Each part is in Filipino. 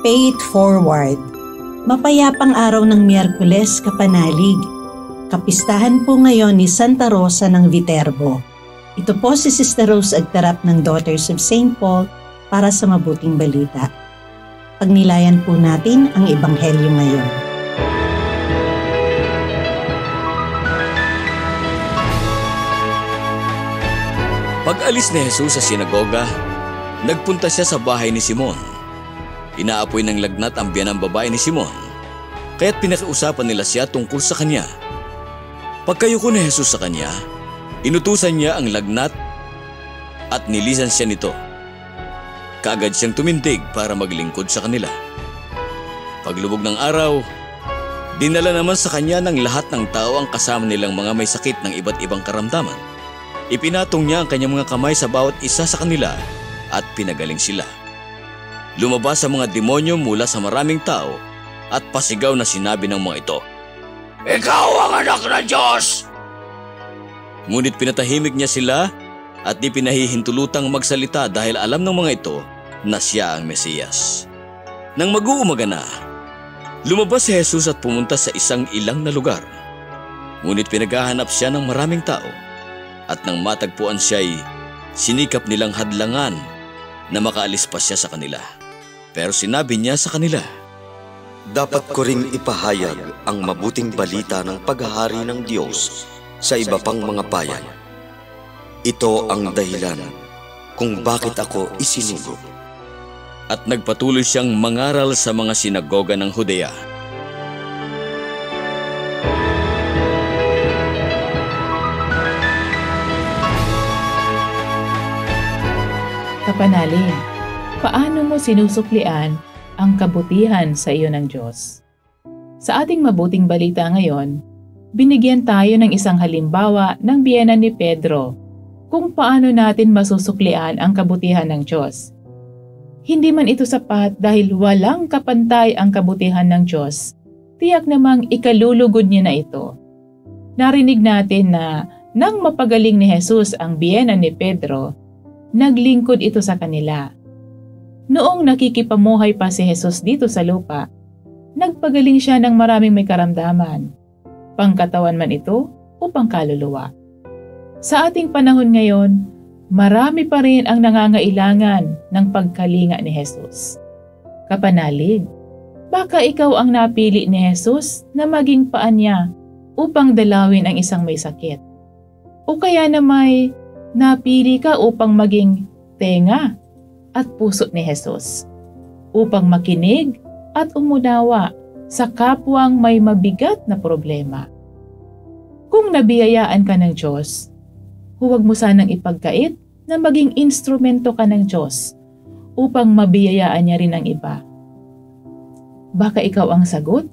Pay It Forward. Mapayapang araw ng Miyerkules, kapanalig. Kapistahan po ngayon ni Santa Rosa ng Viterbo. Ito po si Sister Rose Agtarap ng Daughters of St. Paul para sa mabuting balita. Pagnilayan po natin ang Ebanghelyo ngayon. Pag-alis ni Jesus sa sinagoga, nagpunta siya sa bahay ni Simon. Inaapoy ng lagnat ang biyanang babae ni Simon, kaya't pinakiusapan nila siya tungkol sa kanya. Pagkayuko ni Jesus sa kanya, inutusan niya ang lagnat at nilisan siya nito. Kaagad siyang tumindig para maglingkod sa kanila. Paglubog ng araw, dinala naman sa kanya ng lahat ng tao ang kasama nilang mga may sakit ng iba't ibang karamdaman. Ipinatong niya ang kanyang mga kamay sa bawat isa sa kanila at pinagaling sila. Lumabas ang mga demonyo mula sa maraming tao at pasigaw na sinabi ng mga ito, "Ikaw ang anak ng Diyos!" Ngunit pinatahimik niya sila at di pinahihintulutang magsalita dahil alam ng mga ito na siya ang Mesiyas. Nang mag-uumaga na, lumabas si Jesus at pumunta sa isang ilang na lugar. Ngunit pinaghahanap siya ng maraming tao at nang matagpuan siya'y sinikap nilang hadlangan na makaalis pa siya sa kanila. Pero sinabi niya sa kanila, "Dapat ko ring ipahayag ang mabuting balita ng paghahari ng Diyos sa iba pang mga bayan. Ito ang dahilan kung bakit ako isinugo." At nagpatuloy siyang mangaral sa mga sinagoga ng Judea. Kapanalig, paano mo sinusuklian ang kabutihan sa iyo ng Diyos? Sa ating mabuting balita ngayon, binigyan tayo ng isang halimbawa ng biyenan ni Pedro kung paano natin masusuklian ang kabutihan ng Diyos. Hindi man ito sapat dahil walang kapantay ang kabutihan ng Diyos, tiyak namang ikalulugod niya na ito. Narinig natin na nang mapagaling ni Jesus ang biyenan ni Pedro, naglingkod ito sa kanila. Noong nakikipamuhay pa si Jesus dito sa lupa, nagpagaling siya ng maraming may karamdaman, pangkatawan man ito o pangkaluluwa. Sa ating panahon ngayon, marami pa rin ang nangangailangan ng pagkalinga ni Jesus. Kapanalig, baka ikaw ang napili ni Jesus na maging paan niya upang dalawin ang isang may sakit. O kaya na may napili ka upang maging tenga at puso ni Jesus, upang makinig at umunawa sa kapwang may mabigat na problema. Kung nabiyayaan ka ng Diyos, huwag mo sanang ipagkait na maging instrumento ka ng Diyos upang mabiyayaan niya rin ang iba. Baka ikaw ang sagot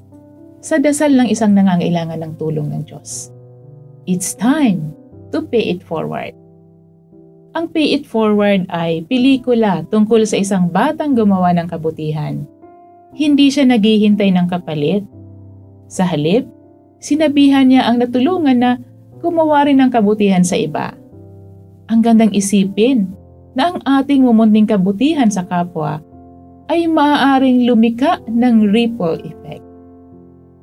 sa dasal ng isang nangangailangan ng tulong ng Diyos. It's time to pay it forward. Ang Pay It Forward ay pelikula tungkol sa isang batang gumawa ng kabutihan. Hindi siya naghihintay ng kapalit. Sa halip, sinabihan niya ang natulungan na gumawa rin ng kabutihan sa iba. Ang gandang isipin na ang ating mumunting kabutihan sa kapwa ay maaaring lumika ng ripple effect.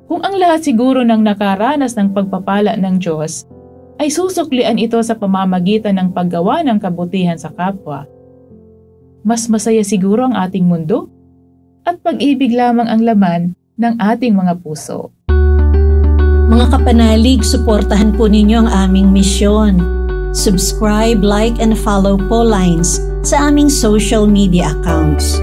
Kung ang lahat siguro ng nakaranas ng pagpapala ng Diyos ay susuklian ito sa pamamagitan ng paggawa ng kabutihan sa kapwa, mas masaya siguro ang ating mundo at pag-ibig lamang ang laman ng ating mga puso. Mga kapanalig, suportahan po ninyo ang aming misyon. Subscribe, like, and follow po lines sa aming social media accounts.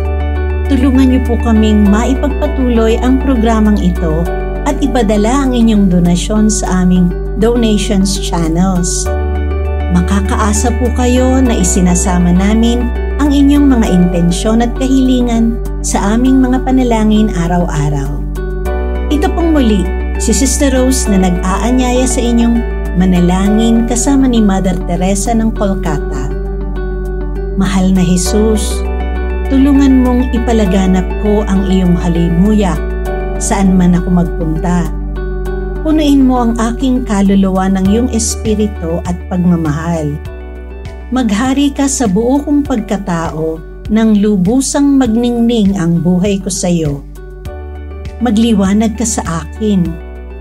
Tulungan niyo po kaming maipagpatuloy ang programang ito at ipadala ang inyong donasyon sa aming donations channels. Makakaasa po kayo na isinasama namin ang inyong mga intensyon at kahilingan sa aming mga panalangin araw-araw. Ito pong muli, si Sister Rose na nag-aanyaya sa inyong manalangin kasama ni Mother Teresa ng Kolkata. Mahal na Jesus, tulungan mong ipalaganap ko ang iyong halimuyak saan man ako magpunta. Punuin mo ang aking kaluluwa ng iyong espiritu at pagmamahal. Maghari ka sa buo kong pagkatao nang lubusang magningning ang buhay ko sa iyo. Magliwanag ka sa akin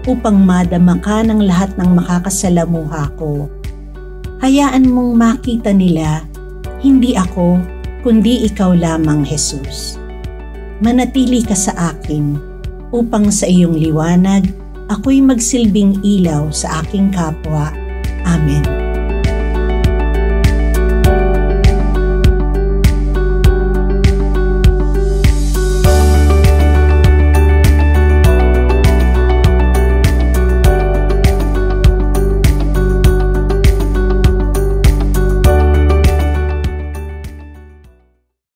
upang madama ka ng lahat ng makakasalamuha ko. Hayaan mong makita nila, hindi ako, kundi ikaw lamang, Jesus. Manatili ka sa akin upang sa iyong liwanag ako'y magsilbing ilaw sa aking kapwa. Amen.